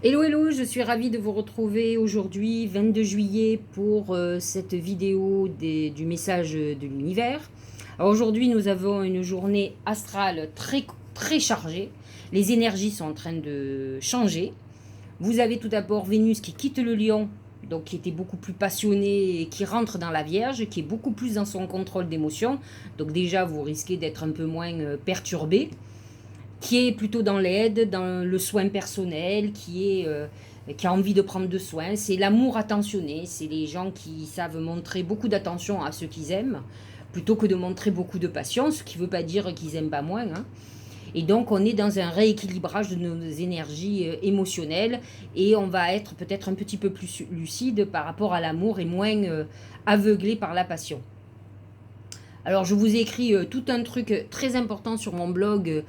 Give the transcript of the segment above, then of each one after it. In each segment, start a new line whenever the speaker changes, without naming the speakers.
Hello, hello, je suis ravie de vous retrouver aujourd'hui, 22 juillet, pour cette vidéo du message de l'univers. Alors aujourd'hui, nous avons une journée astrale très, très chargée. Les énergies sont en train de changer. Vous avez tout d'abord Vénus qui quitte le Lion, donc qui était beaucoup plus passionné et qui rentre dans la Vierge, qui est beaucoup plus dans son contrôle d'émotions. Donc déjà, vous risquez d'être un peu moins perturbé, qui est plutôt dans l'aide, dans le soin personnel, qui a envie de prendre de soin. C'est l'amour attentionné, c'est les gens qui savent montrer beaucoup d'attention à ceux qu'ils aiment, plutôt que de montrer beaucoup de passion, ce qui ne veut pas dire qu'ils aiment pas moins, hein. Et donc, on est dans un rééquilibrage de nos énergies émotionnelles et on va être peut-être un petit peu plus lucide par rapport à l'amour et moins aveuglé par la passion. Alors, je vous ai écrit tout un truc très important sur mon blog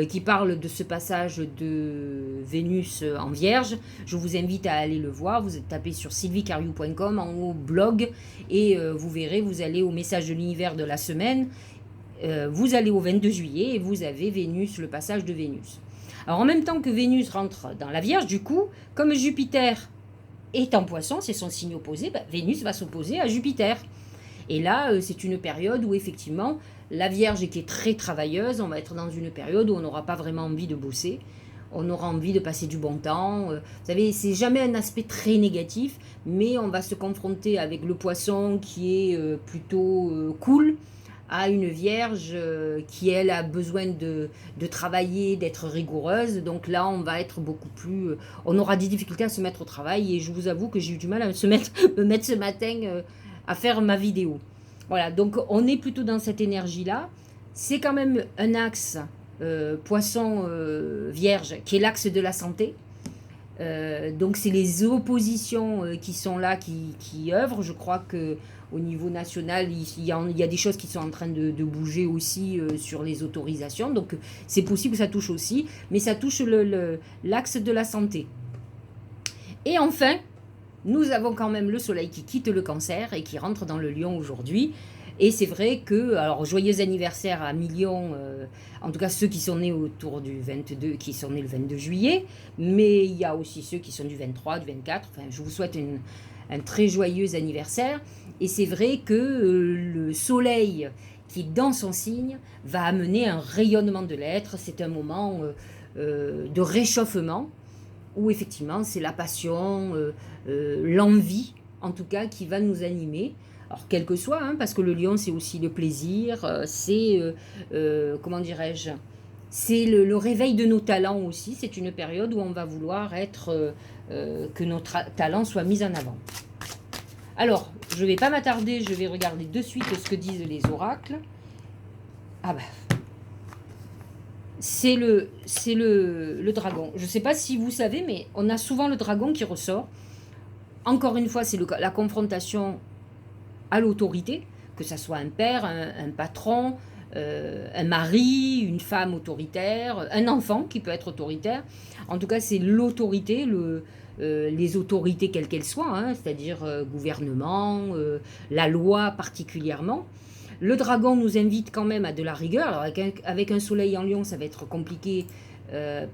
qui parle de ce passage de Vénus en Vierge. Je vous invite à aller le voir. Vous tapez sur sylviecariou.com en haut blog et vous verrez, vous allez au message de l'univers de la semaine. Vous allez au 22 juillet et vous avez Vénus, le passage de Vénus. Alors, en même temps que Vénus rentre dans la Vierge, du coup, comme Jupiter est en Poisson, c'est son signe opposé, Vénus va s'opposer à Jupiter. Et là, c'est une période où effectivement, la Vierge qui est très travailleuse, on va être dans une période où on n'aura pas vraiment envie de bosser, on aura envie de passer du bon temps. Vous savez, c'est jamais un aspect très négatif, mais on va se confronter avec le Poisson qui est plutôt cool, à une Vierge qui, elle, a besoin de travailler, d'être rigoureuse. Donc là, on va être beaucoup plus... on aura des difficultés à se mettre au travail. Et je vous avoue que j'ai eu du mal à me mettre ce matin à faire ma vidéo. Voilà, donc on est plutôt dans cette énergie-là. C'est quand même un axe Poisson Vierge qui est l'axe de la santé. Donc c'est les oppositions qui sont là, qui œuvrent. Je crois que au niveau national, il y a des choses qui sont en train de bouger aussi sur les autorisations. Donc c'est possible que ça touche aussi, mais ça touche l'axe de la santé. Et enfin, nous avons quand même le soleil qui quitte le Cancer et qui rentre dans le Lion aujourd'hui. Et c'est vrai que, alors joyeux anniversaire à millions, en tout cas ceux qui sont nés autour du 22, qui sont nés le 22 juillet, mais il y a aussi ceux qui sont du 23, du 24, enfin je vous souhaite un très joyeux anniversaire. Et c'est vrai que le soleil qui est dans son signe va amener un rayonnement de l'être, c'est un moment de réchauffement, où effectivement c'est la passion, l'envie en tout cas qui va nous animer. Alors quel que soit, hein, parce que le lion c'est aussi le plaisir, c'est, comment dirais-je, c'est le réveil de nos talents aussi. C'est une période où on va vouloir être, que nos talents soient mis en avant. Alors, je ne vais pas m'attarder, je vais regarder de suite ce que disent les oracles. Ah bah, c'est le dragon. Je ne sais pas si vous savez, mais on a souvent le dragon qui ressort. Encore une fois, c'est la confrontation à l'autorité, que ce soit un père, un patron, un mari, une femme autoritaire, un enfant qui peut être autoritaire. En tout cas, c'est l'autorité, les autorités quelles qu'elles soient, hein, c'est-à-dire gouvernement, la loi particulièrement. Le dragon nous invite quand même à de la rigueur. Alors avec un soleil en lion, ça va être compliqué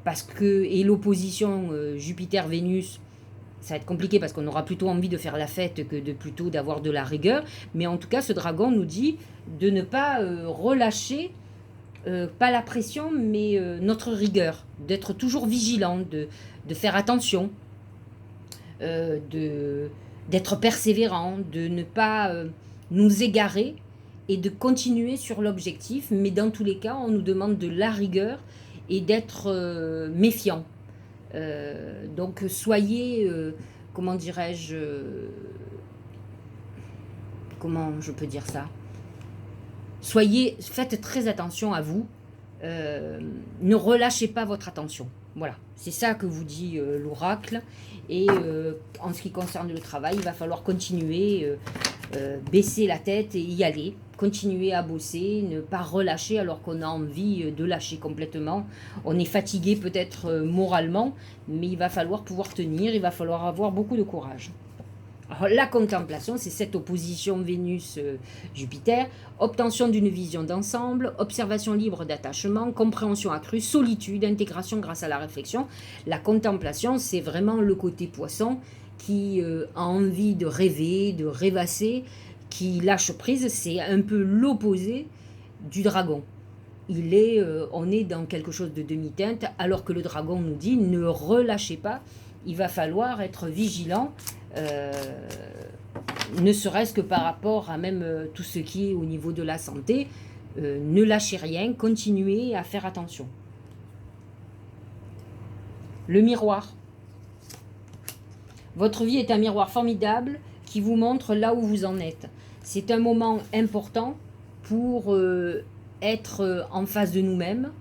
parce que, et l'opposition Jupiter-Vénus, ça va être compliqué parce qu'on aura plutôt envie de faire la fête que plutôt d'avoir de la rigueur. Mais en tout cas, ce dragon nous dit de ne pas relâcher, pas la pression, mais notre rigueur, d'être toujours vigilant, de faire attention, d'être persévérant, de ne pas nous égarer et de continuer sur l'objectif. Mais dans tous les cas, on nous demande de la rigueur et d'être méfiant. Donc soyez, comment dirais-je, comment je peux dire ça, faites très attention à vous, ne relâchez pas votre attention. Voilà, c'est ça que vous dit l'oracle. Et en ce qui concerne le travail, il va falloir continuer, baisser la tête et y aller. Continuer à bosser, ne pas relâcher alors qu'on a envie de lâcher complètement. On est fatigué peut-être moralement, mais il va falloir pouvoir tenir, il va falloir avoir beaucoup de courage. Alors, la contemplation, c'est cette opposition Vénus-Jupiter, obtention d'une vision d'ensemble, observation libre d'attachement, compréhension accrue, solitude, intégration grâce à la réflexion. La contemplation, c'est vraiment le côté poisson qui a envie de rêver, de rêvasser, qui lâche prise. C'est un peu l'opposé du dragon. On est dans quelque chose de demi-teinte, alors que le dragon nous dit ne relâchez pas, il va falloir être vigilant, ne serait-ce que par rapport à même tout ce qui est au niveau de la santé. Ne lâchez rien, continuez à faire attention. Le miroir. Votre vie est un miroir formidable qui vous montre là où vous en êtes. C'est un moment important pour être en face de nous-mêmes.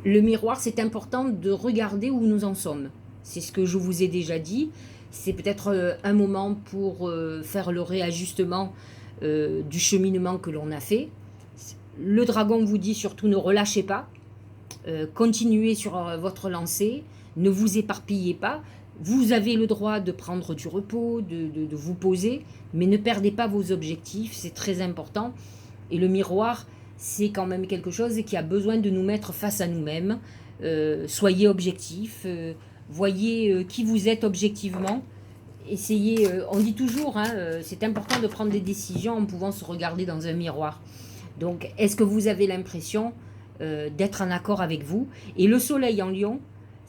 Le miroir, c'est important de regarder où nous en sommes. C'est ce que je vous ai déjà dit. C'est peut-être un moment pour faire le réajustement du cheminement que l'on a fait. Le dragon vous dit surtout ne relâchez pas. Continuez sur votre lancée. Ne vous éparpillez pas. Vous avez le droit de prendre du repos, de vous poser, mais ne perdez pas vos objectifs, c'est très important. Et le miroir, c'est quand même quelque chose qui a besoin de nous mettre face à nous-mêmes. Soyez objectifs, voyez qui vous êtes objectivement. Essayez, on dit toujours, c'est important de prendre des décisions en pouvant se regarder dans un miroir. Donc, est-ce que vous avez l'impression d'être en accord avec vous? Et le soleil en Lion,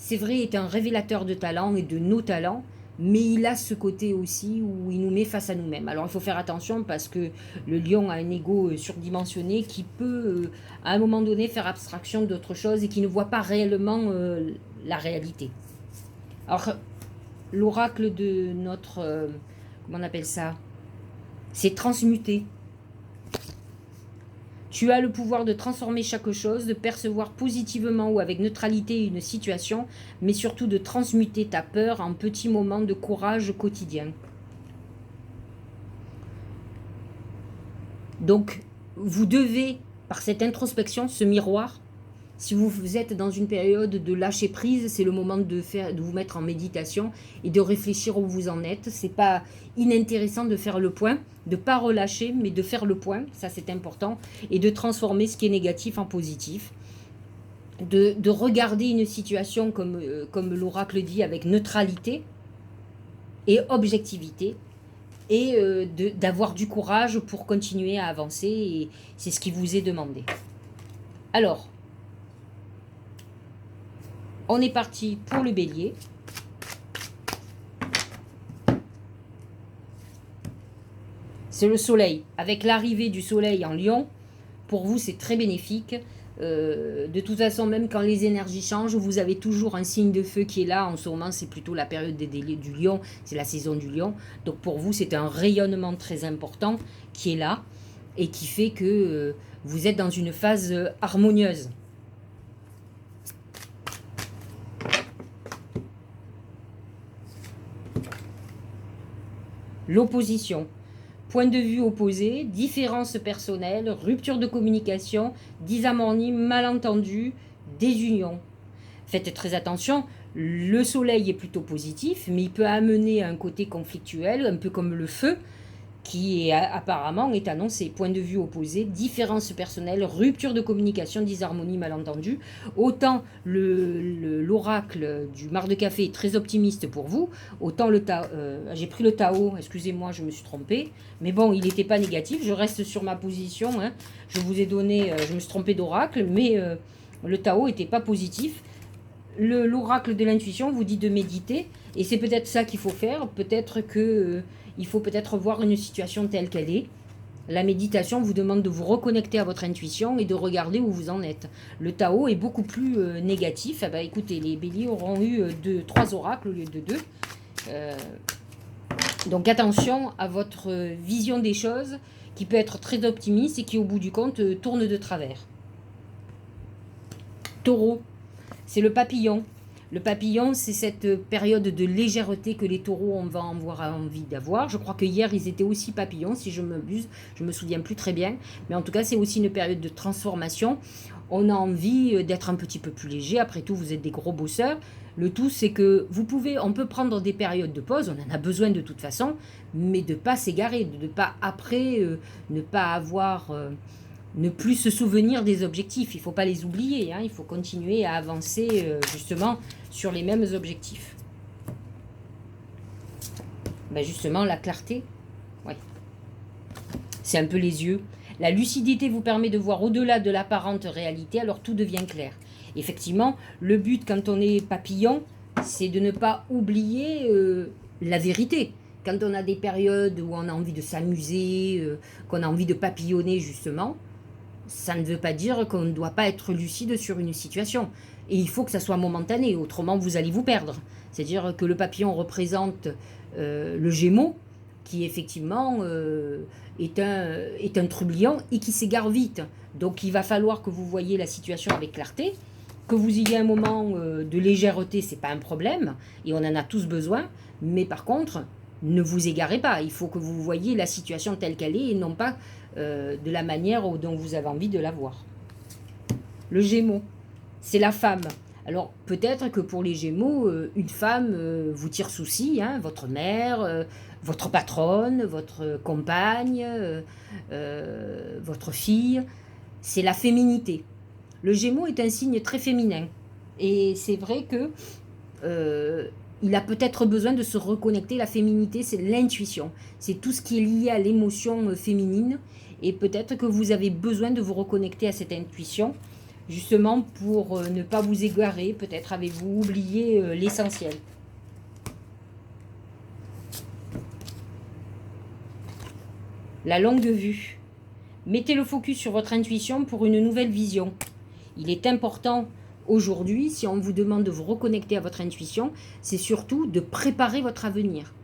c'est vrai, est un révélateur de talents et de nos talents, mais il a ce côté aussi où il nous met face à nous-mêmes. Alors il faut faire attention parce que le lion a un ego surdimensionné qui peut, à un moment donné, faire abstraction d'autre chose et qui ne voit pas réellement la réalité. Alors, l'oracle de notre... comment on appelle ça? C'est transmuter. Tu as le pouvoir de transformer chaque chose, de percevoir positivement ou avec neutralité une situation, mais surtout de transmuter ta peur en petits moments de courage quotidien. Donc, vous devez, par cette introspection, ce miroir, si vous êtes dans une période de lâcher prise, c'est le moment de vous mettre en méditation et de réfléchir où vous en êtes. C'est pas inintéressant de faire le point, de ne pas relâcher, mais de faire le point, ça c'est important, et de transformer ce qui est négatif en positif. De regarder une situation, comme l'oracle dit, avec neutralité et objectivité, et d'avoir du courage pour continuer à avancer, et c'est ce qui vous est demandé. Alors, on est parti pour le bélier. C'est le soleil. Avec l'arrivée du soleil en Lion, pour vous, c'est très bénéfique. De toute façon, même quand les énergies changent, vous avez toujours un signe de feu qui est là. En ce moment, c'est plutôt la période du Lion. C'est la saison du Lion. Donc pour vous, c'est un rayonnement très important qui est là et qui fait que vous êtes dans une phase harmonieuse. L'opposition. Point de vue opposé, différences personnelles, rupture de communication, disharmonie, malentendu, désunion. Faites très attention, le soleil est plutôt positif, mais il peut amener à un côté conflictuel, un peu comme le feu, qui est, apparemment est annoncé. Point de vue opposé, différences personnelles, rupture de communication, disharmonie, malentendu. Autant l'oracle du mar de café est très optimiste pour vous, autant j'ai pris le Tao, excusez-moi, je me suis trompée, mais bon, il n'était pas négatif, je reste sur ma position, je vous ai donné, je me suis trompée d'oracle, mais le Tao n'était pas positif. L'oracle de l'intuition vous dit de méditer, et c'est peut-être ça qu'il faut faire, peut-être que... il faut peut-être voir une situation telle qu'elle est. La méditation vous demande de vous reconnecter à votre intuition et de regarder où vous en êtes. Le Tao est beaucoup plus négatif. Écoutez, les béliers auront eu 3 oracles au lieu de 2. Donc attention à votre vision des choses qui peut être très optimiste et qui au bout du compte tourne de travers. Taureau, c'est le papillon. Le papillon, c'est cette période de légèreté que les taureaux on va avoir envie d'avoir. Je crois que hier, ils étaient aussi papillons, si je m'abuse. Je ne me souviens plus très bien. Mais en tout cas, c'est aussi une période de transformation. on a envie d'être un petit peu plus léger. Après tout, vous êtes des gros bosseurs. Le tout, c'est que on peut prendre des périodes de pause, on en a besoin de toute façon, mais de ne pas s'égarer, de ne pas après, ne pas avoir, ne plus se souvenir des objectifs. Il ne faut pas les oublier, hein, il faut continuer à avancer justement sur les mêmes objectifs. Ben justement, la clarté, ouais. C'est un peu les yeux. La lucidité vous permet de voir au-delà de l'apparente réalité, alors tout devient clair. Effectivement, le but quand on est papillon, c'est de ne pas oublier la vérité. Quand on a des périodes où on a envie de s'amuser, qu'on a envie de papillonner justement, ça ne veut pas dire qu'on ne doit pas être lucide sur une situation. Et il faut que ça soit momentané, autrement vous allez vous perdre. C'est-à-dire que le papillon représente le Gémeaux, qui effectivement est un trublion et qui s'égare vite. Donc il va falloir que vous voyez la situation avec clarté, que vous ayez un moment de légèreté, c'est pas un problème, et on en a tous besoin, mais par contre, ne vous égarez pas, il faut que vous voyez la situation telle qu'elle est et non pas de la manière dont vous avez envie de la voir. Le Gémeaux, c'est la femme. Alors peut-être que pour les Gémeaux, une femme vous tire souci, hein, votre mère, votre patronne, votre compagne, votre fille, c'est la féminité. Le Gémeaux est un signe très féminin et c'est vrai que il a peut-être besoin de se reconnecter. La féminité, c'est l'intuition, c'est tout ce qui est lié à l'émotion féminine et peut-être que vous avez besoin de vous reconnecter à cette intuition justement pour ne pas vous égarer. Peut-être avez-vous oublié l'essentiel. La longue vue. Mettez le focus sur votre intuition pour une nouvelle vision. Il est important aujourd'hui, si on vous demande de vous reconnecter à votre intuition, c'est surtout de préparer votre avenir.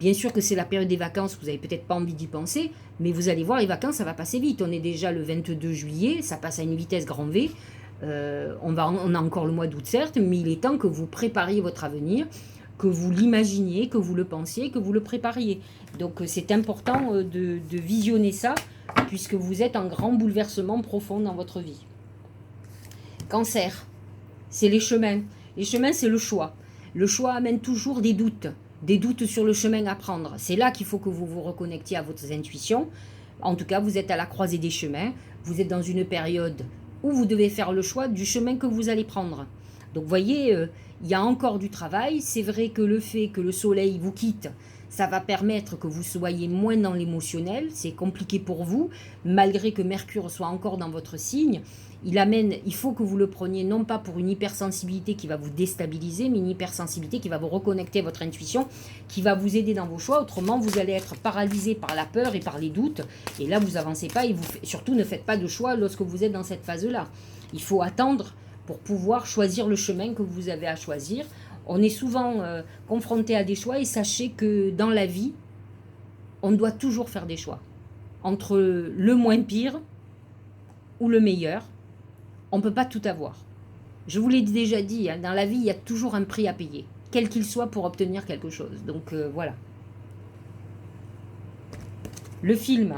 Bien sûr que c'est la période des vacances, vous n'avez peut-être pas envie d'y penser, mais vous allez voir, les vacances, ça va passer vite. On est déjà le 22 juillet, ça passe à une vitesse grand V. On a encore le mois d'août, certes, mais il est temps que vous prépariez votre avenir, que vous l'imaginiez, que vous le pensiez, que vous le prépariez. Donc c'est important de visionner ça, puisque vous êtes en grand bouleversement profond dans votre vie. Cancer, c'est les chemins. Les chemins, c'est le choix. Le choix amène toujours des doutes sur le chemin à prendre. C'est là qu'il faut que vous vous reconnectiez à votre intuition. En tout cas, vous êtes à la croisée des chemins. Vous êtes dans une période où vous devez faire le choix du chemin que vous allez prendre. Donc, vous voyez, il y a encore du travail. C'est vrai que le fait que le soleil vous quitte, ça va permettre que vous soyez moins dans l'émotionnel. C'est compliqué pour vous, malgré que Mercure soit encore dans votre signe. Il faut que vous le preniez non pas pour une hypersensibilité qui va vous déstabiliser, mais une hypersensibilité qui va vous reconnecter à votre intuition, qui va vous aider dans vos choix. Autrement, vous allez être paralysé par la peur et par les doutes. Et là, vous n'avancez pas et surtout ne faites pas de choix lorsque vous êtes dans cette phase-là. Il faut attendre pour pouvoir choisir le chemin que vous avez à choisir. On est souvent confronté à des choix et sachez que dans la vie, on doit toujours faire des choix. Entre le moins pire ou le meilleur, on ne peut pas tout avoir. Je vous l'ai déjà dit, hein, dans la vie, il y a toujours un prix à payer, quel qu'il soit, pour obtenir quelque chose. Donc voilà. Le film,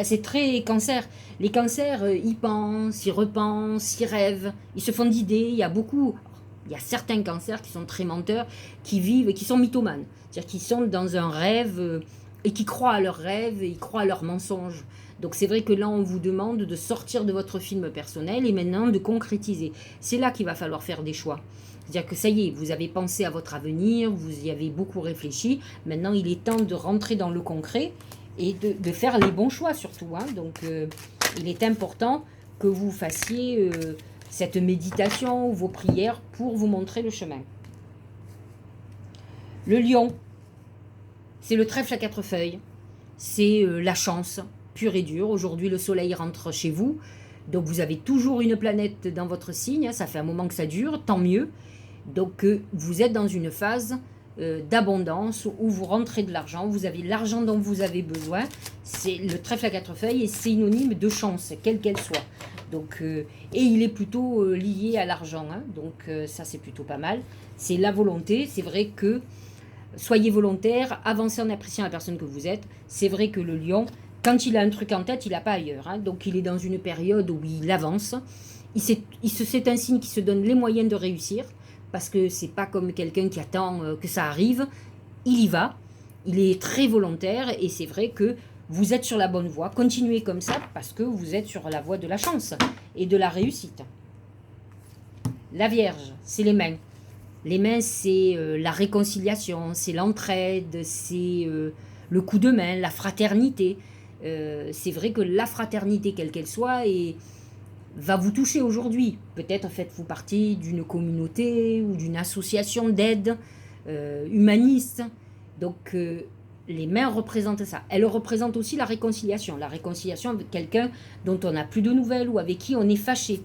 c'est très cancer. Les cancers, ils pensent, ils repensent, ils rêvent, ils se font d'idées. Il y a certains cancers qui sont très menteurs, qui vivent et qui sont mythomanes. C'est-à-dire qu'ils sont dans un rêve et qui croient à leurs rêves et ils croient à leurs mensonges. Donc c'est vrai que là, on vous demande de sortir de votre film personnel et maintenant de concrétiser. C'est là qu'il va falloir faire des choix. C'est-à-dire que ça y est, vous avez pensé à votre avenir, vous y avez beaucoup réfléchi. Maintenant, il est temps de rentrer dans le concret et de faire les bons choix surtout. Hein. Donc il est important que vous fassiez cette méditation ou vos prières pour vous montrer le chemin. Le lion, c'est le trèfle à 4 feuilles. C'est la chance pure et dure. Aujourd'hui, le soleil rentre chez vous. Donc, vous avez toujours une planète dans votre signe. Ça fait un moment que ça dure, tant mieux. Donc, vous êtes dans une phase d'abondance où vous rentrez de l'argent. Vous avez l'argent dont vous avez besoin. C'est le trèfle à 4 feuilles et c'est synonyme de chance, quelle qu'elle soit. Donc, et il est plutôt lié à l'argent. Hein. Donc, ça, c'est plutôt pas mal. C'est la volonté. C'est vrai que soyez volontaire, avancez en appréciant la personne que vous êtes. C'est vrai que le lion, Quand il a un truc en tête, il n'a pas ailleurs. Hein. Donc il est dans une période où il avance. C'est un signe qui se donne les moyens de réussir, parce que c'est pas comme quelqu'un qui attend que ça arrive. Il y va, il est très volontaire, et c'est vrai que vous êtes sur la bonne voie. Continuez comme ça, parce que vous êtes sur la voie de la chance et de la réussite. La Vierge, c'est les mains. Les mains, c'est la réconciliation, c'est l'entraide, c'est le coup de main, la fraternité. C'est vrai que la fraternité, quelle qu'elle soit, va vous toucher aujourd'hui. Peut-être faites-vous partie d'une communauté ou d'une association d'aide humaniste. Donc, les mains représentent ça. Elles représentent aussi la réconciliation. La réconciliation avec quelqu'un dont on n'a plus de nouvelles ou avec qui on est fâché.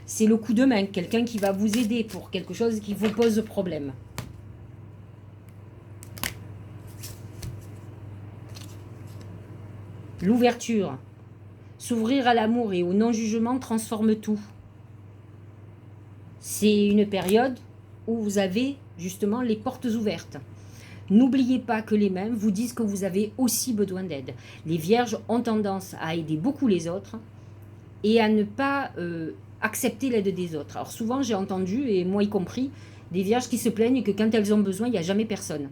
C'est le coup de main, quelqu'un qui va vous aider pour quelque chose qui vous pose problème. L'ouverture. S'ouvrir à l'amour et au non-jugement transforme tout. C'est une période où vous avez justement les portes ouvertes. N'oubliez pas que les mains vous disent que vous avez aussi besoin d'aide. Les vierges ont tendance à aider beaucoup les autres et à ne pas accepter l'aide des autres. Alors souvent j'ai entendu, et moi y compris, des vierges qui se plaignent que quand elles ont besoin, il n'y a jamais personne.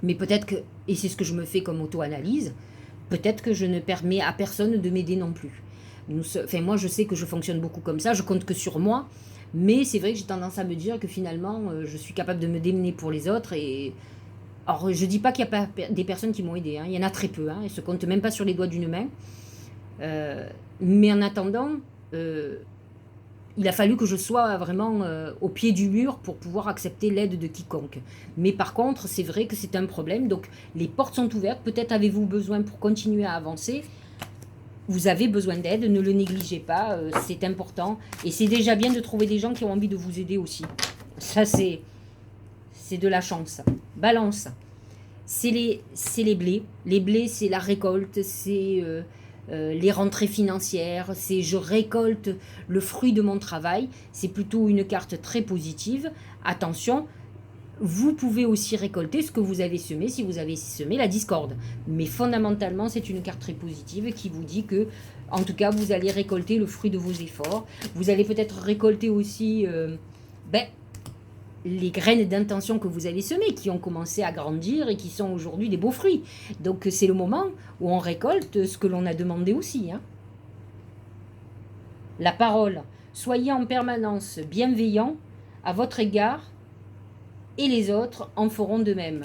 Mais peut-être que, et c'est ce que je me fais comme auto-analyse, peut-être que je ne permets à personne de m'aider non plus. Moi je sais que je fonctionne beaucoup comme ça, je compte que sur moi, mais c'est vrai que j'ai tendance à me dire que finalement je suis capable de me démener pour les autres. Et alors je dis pas qu'il n'y a pas des personnes qui m'ont aidé, hein. Il y en a très peu, hein. Elles se comptent même pas sur les doigts d'une main. Mais en attendant, il a fallu que je sois vraiment au pied du mur pour pouvoir accepter l'aide de quiconque. Mais par contre, c'est vrai que c'est un problème. Donc, les portes sont ouvertes. Peut-être avez-vous besoin pour continuer à avancer. Vous avez besoin d'aide, ne le négligez pas. C'est important. Et c'est déjà bien de trouver des gens qui ont envie de vous aider aussi. Ça, c'est de la chance. Balance. C'est les blés. Les blés, c'est la récolte. C'est... les rentrées financières, c'est je récolte le fruit de mon travail. C'est plutôt une carte très positive. Attention, vous pouvez aussi récolter ce que vous avez semé si vous avez semé la discorde. Mais fondamentalement, c'est une carte très positive qui vous dit que, en tout cas, vous allez récolter le fruit de vos efforts. Vous allez peut-être récolter aussi les graines d'intention que vous avez semées, qui ont commencé à grandir et qui sont aujourd'hui des beaux fruits. Donc c'est le moment où on récolte ce que l'on a demandé aussi. Hein. La parole. Soyez en permanence bienveillant à votre égard et les autres en feront de même.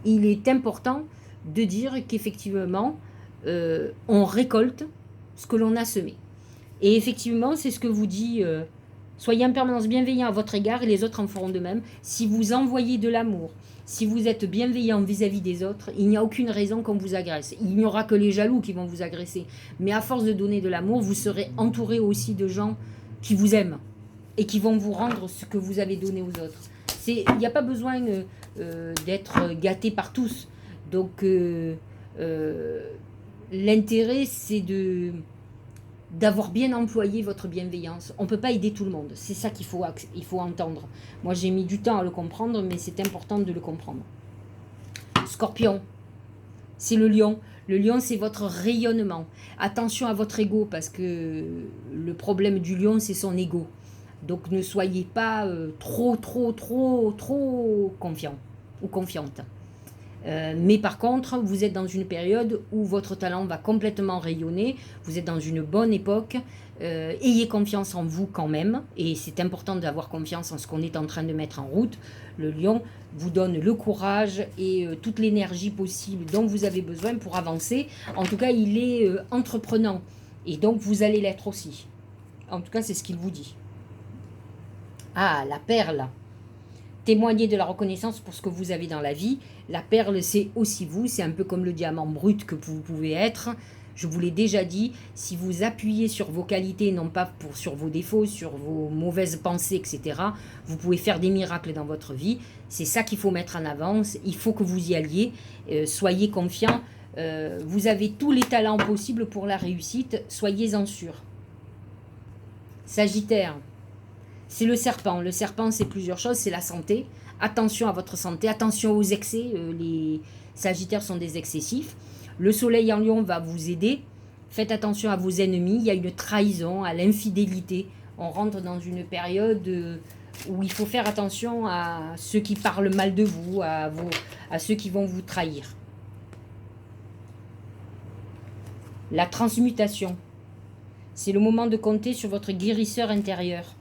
Il est important de dire qu'effectivement, on récolte ce que l'on a semé. Et effectivement, c'est ce que vous dit... soyez en permanence bienveillant à votre égard et les autres en feront de même. Si vous envoyez de l'amour, si vous êtes bienveillant vis-à-vis des autres, il n'y a aucune raison qu'on vous agresse. Il n'y aura que les jaloux qui vont vous agresser. Mais à force de donner de l'amour, vous serez entouré aussi de gens qui vous aiment et qui vont vous rendre ce que vous avez donné aux autres. Il n'y a pas besoin d'être gâté par tous. Donc l'intérêt, c'est d'avoir bien employé votre bienveillance. On ne peut pas aider tout le monde. C'est ça qu'il faut entendre. Moi, j'ai mis du temps à le comprendre, mais c'est important de le comprendre. Scorpion, c'est le lion. Le lion, c'est votre rayonnement. Attention à votre ego, parce que le problème du lion, c'est son ego. Donc, ne soyez pas trop confiant ou confiante. Mais par contre, vous êtes dans une période où votre talent va complètement rayonner, vous êtes dans une bonne époque, ayez confiance en vous quand même, et c'est important d'avoir confiance en ce qu'on est en train de mettre en route. Le lion vous donne le courage et toute l'énergie possible dont vous avez besoin pour avancer. En tout cas, il est entreprenant, et donc vous allez l'être aussi. En tout cas, c'est ce qu'il vous dit. Ah, la perle. Témoignez de la reconnaissance pour ce que vous avez dans la vie. La perle, c'est aussi vous. C'est un peu comme le diamant brut que vous pouvez être. Je vous l'ai déjà dit, si vous appuyez sur vos qualités, non pas sur vos défauts, sur vos mauvaises pensées, etc., vous pouvez faire des miracles dans votre vie. C'est ça qu'il faut mettre en avant. Il faut que vous y alliez. Soyez confiants. Vous avez tous les talents possibles pour la réussite. Soyez-en sûrs. Sagittaire. C'est le serpent. Le serpent, c'est plusieurs choses. C'est la santé. Attention à votre santé. Attention aux excès. Les Sagittaires sont des excessifs. Le soleil en lion va vous aider. Faites attention à vos ennemis. Il y a une trahison, à l'infidélité. On rentre dans une période où il faut faire attention à ceux qui parlent mal de vous, à ceux qui vont vous trahir. La transmutation. C'est le moment de compter sur votre guérisseur intérieur.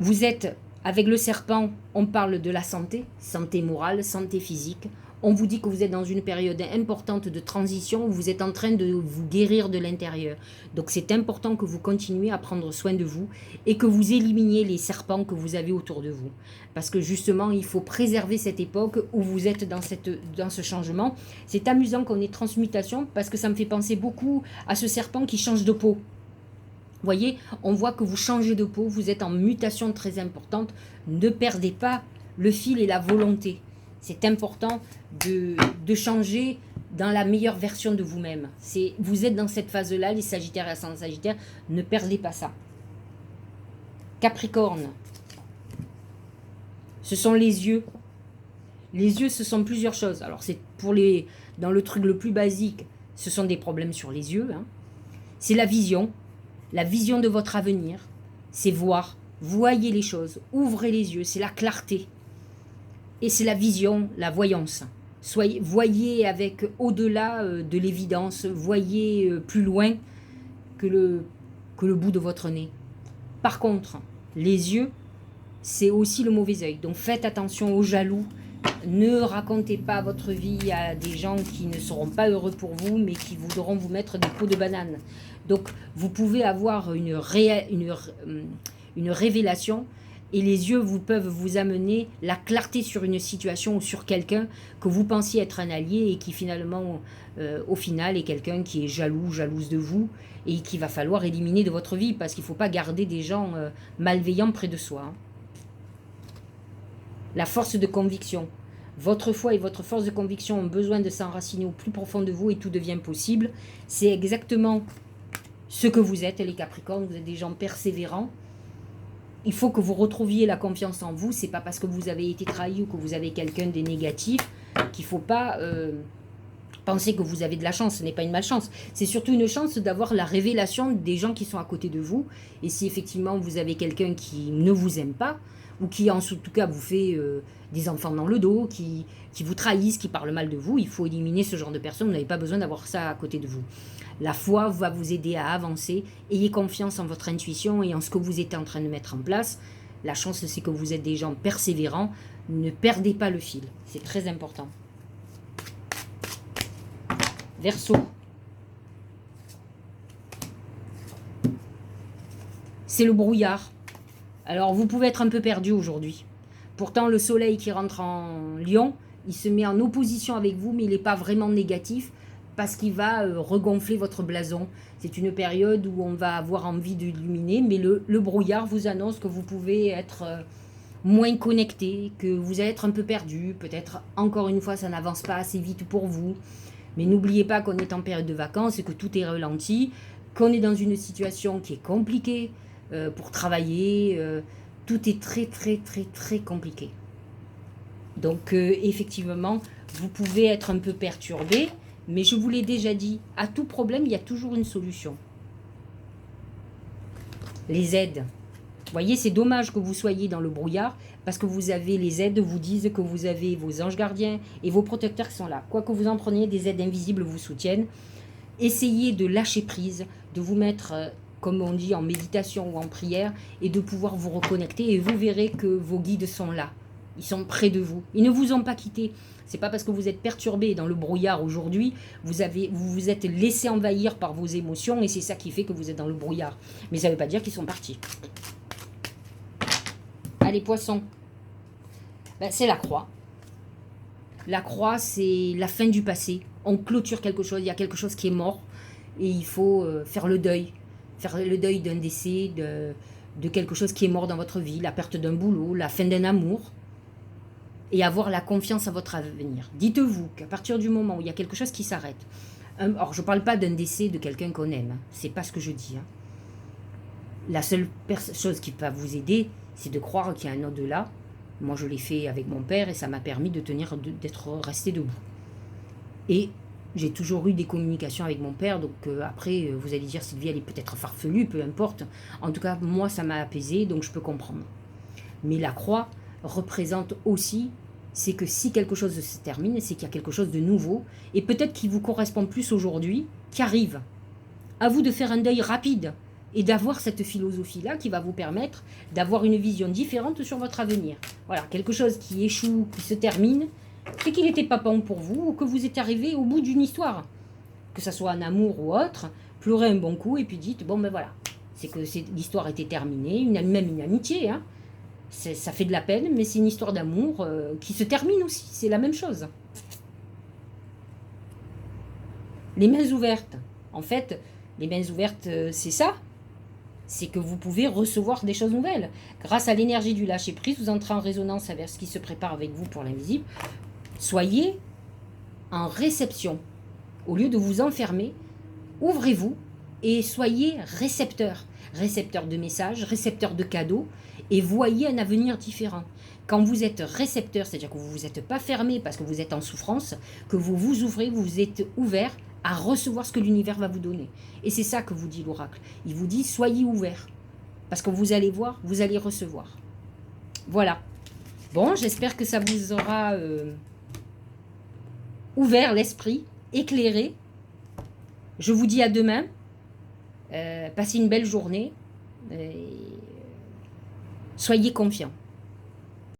Vous êtes, avec le serpent, on parle de la santé, santé morale, santé physique. On vous dit que vous êtes dans une période importante de transition où vous êtes en train de vous guérir de l'intérieur. Donc c'est important que vous continuiez à prendre soin de vous et que vous éliminiez les serpents que vous avez autour de vous. Parce que justement, il faut préserver cette époque où vous êtes dans ce changement. C'est amusant qu'on ait transmutation parce que ça me fait penser beaucoup à ce serpent qui change de peau. Vous voyez, on voit que vous changez de peau, vous êtes en mutation très importante. Ne perdez pas le fil et la volonté. C'est important de changer dans la meilleure version de vous-même. Vous êtes dans cette phase-là, les Sagittaires et ascendant Sagittaire, ne perdez pas ça. Capricorne, ce sont les yeux. Les yeux, ce sont plusieurs choses. Alors, c'est dans le truc le plus basique, ce sont des problèmes sur les yeux. Hein. C'est la vision de votre avenir. C'est voir, voyez les choses, ouvrez les yeux, c'est la clarté. Et c'est la vision, la voyance. Voyez avec au-delà de l'évidence, voyez plus loin que le bout de votre nez. Par contre, les yeux, c'est aussi le mauvais œil. Donc faites attention aux jaloux. Ne racontez pas votre vie à des gens qui ne seront pas heureux pour vous, mais qui voudront vous mettre des peaux de banane. Donc vous pouvez avoir une révélation. Et les yeux peuvent vous amener la clarté sur une situation ou sur quelqu'un que vous pensiez être un allié et qui finalement, au final, est quelqu'un qui est jalouse de vous et qu'il va falloir éliminer de votre vie parce qu'il ne faut pas garder des gens malveillants près de soi. Hein. La force de conviction. Votre foi et votre force de conviction ont besoin de s'enraciner au plus profond de vous et tout devient possible. C'est exactement ce que vous êtes, les Capricornes. Vous êtes des gens persévérants. Il faut que vous retrouviez la confiance en vous. C'est pas parce que vous avez été trahi ou que vous avez quelqu'un de négatif qu'il ne faut pas penser que vous avez de la chance. Ce n'est pas une malchance. C'est surtout une chance d'avoir la révélation des gens qui sont à côté de vous. Et si effectivement vous avez quelqu'un qui ne vous aime pas, ou qui en tout cas vous fait des enfants dans le dos, qui vous trahissent, qui parlent mal de vous, il faut éliminer ce genre de personnes. Vous n'avez pas besoin d'avoir ça à côté de vous. La foi va vous aider à avancer. Ayez confiance en votre intuition et en ce que vous êtes en train de mettre en place. La chance, c'est que vous êtes des gens persévérants. Ne perdez pas le fil. C'est très important. Verseau. C'est le brouillard. Alors, vous pouvez être un peu perdu aujourd'hui. Pourtant, le soleil qui rentre en Lion, il se met en opposition avec vous, mais il n'est pas vraiment négatif parce qu'il va regonfler votre blason. C'est une période où on va avoir envie d'illuminer, mais le brouillard vous annonce que vous pouvez être moins connecté, que vous allez être un peu perdu. Peut-être, encore une fois, ça n'avance pas assez vite pour vous. Mais n'oubliez pas qu'on est en période de vacances et que tout est ralenti, qu'on est dans une situation qui est compliquée pour travailler. Tout est très, très, très, très compliqué. Donc, effectivement, vous pouvez être un peu perturbé, mais je vous l'ai déjà dit, à tout problème, il y a toujours une solution. Les aides. Vous voyez, c'est dommage que vous soyez dans le brouillard, parce que vous avez les aides, vous disent que vous avez vos anges gardiens et vos protecteurs qui sont là. Quoi que vous en preniez, des aides invisibles vous soutiennent. Essayez de lâcher prise, de vous mettre, comme on dit, en méditation ou en prière, et de pouvoir vous reconnecter, et vous verrez que vos guides sont là. Ils sont près de vous. Ils ne vous ont pas quitté. C'est pas parce que vous êtes perturbé dans le brouillard aujourd'hui, vous vous êtes laissé envahir par vos émotions et c'est ça qui fait que vous êtes dans le brouillard. Mais ça ne veut pas dire qu'ils sont partis. Allez, poissons. Ben, c'est la croix. La croix, c'est la fin du passé. On clôture quelque chose, il y a quelque chose qui est mort et il faut faire le deuil. Faire le deuil d'un décès, de quelque chose qui est mort dans votre vie, la perte d'un boulot, la fin d'un amour. Et avoir la confiance à votre avenir. Dites-vous qu'à partir du moment où il y a quelque chose qui s'arrête, Alors, je ne parle pas d'un décès de quelqu'un qu'on aime. Hein. C'est pas ce que je dis. Hein. La seule chose qui va vous aider, c'est de croire qu'il y a un au-delà. Moi, je l'ai fait avec mon père et ça m'a permis de tenir, d'être resté debout. Et j'ai toujours eu des communications avec mon père. Donc après, vous allez dire, Sylvie, elle est peut-être farfelue, peu importe. En tout cas, moi, ça m'a apaisé, donc je peux comprendre. Mais la croix représente aussi, c'est que si quelque chose se termine, c'est qu'il y a quelque chose de nouveau, et peut-être qui vous correspond plus aujourd'hui, qui arrive. À vous de faire un deuil rapide, et d'avoir cette philosophie-là qui va vous permettre d'avoir une vision différente sur votre avenir. Voilà, quelque chose qui échoue, qui se termine, c'est qu'il n'était pas bon pour vous, ou que vous êtes arrivé au bout d'une histoire. Que ce soit un amour ou autre, pleurez un bon coup, et puis dites, bon ben voilà, c'est que l'histoire était terminée, même une amitié, hein. Ça fait de la peine, mais c'est une histoire d'amour qui se termine aussi, c'est la même chose. Les mains ouvertes, en fait, les mains ouvertes, c'est ça. C'est que vous pouvez recevoir des choses nouvelles. Grâce à l'énergie du lâcher-prise, vous entrez en résonance avec ce qui se prépare avec vous pour l'invisible. Soyez en réception. Au lieu de vous enfermer, ouvrez-vous et soyez récepteur. Récepteur de messages, récepteur de cadeaux, et voyez un avenir différent. Quand vous êtes récepteur, c'est-à-dire que vous ne vous êtes pas fermé parce que vous êtes en souffrance, que vous vous ouvrez, vous êtes ouvert à recevoir ce que l'univers va vous donner. Et c'est ça que vous dit l'oracle. Il vous dit, soyez ouvert. Parce que vous allez voir, vous allez recevoir. Voilà. Bon, j'espère que ça vous aura ouvert l'esprit, éclairé. Je vous dis à demain. Passez une belle journée. Soyez confiants.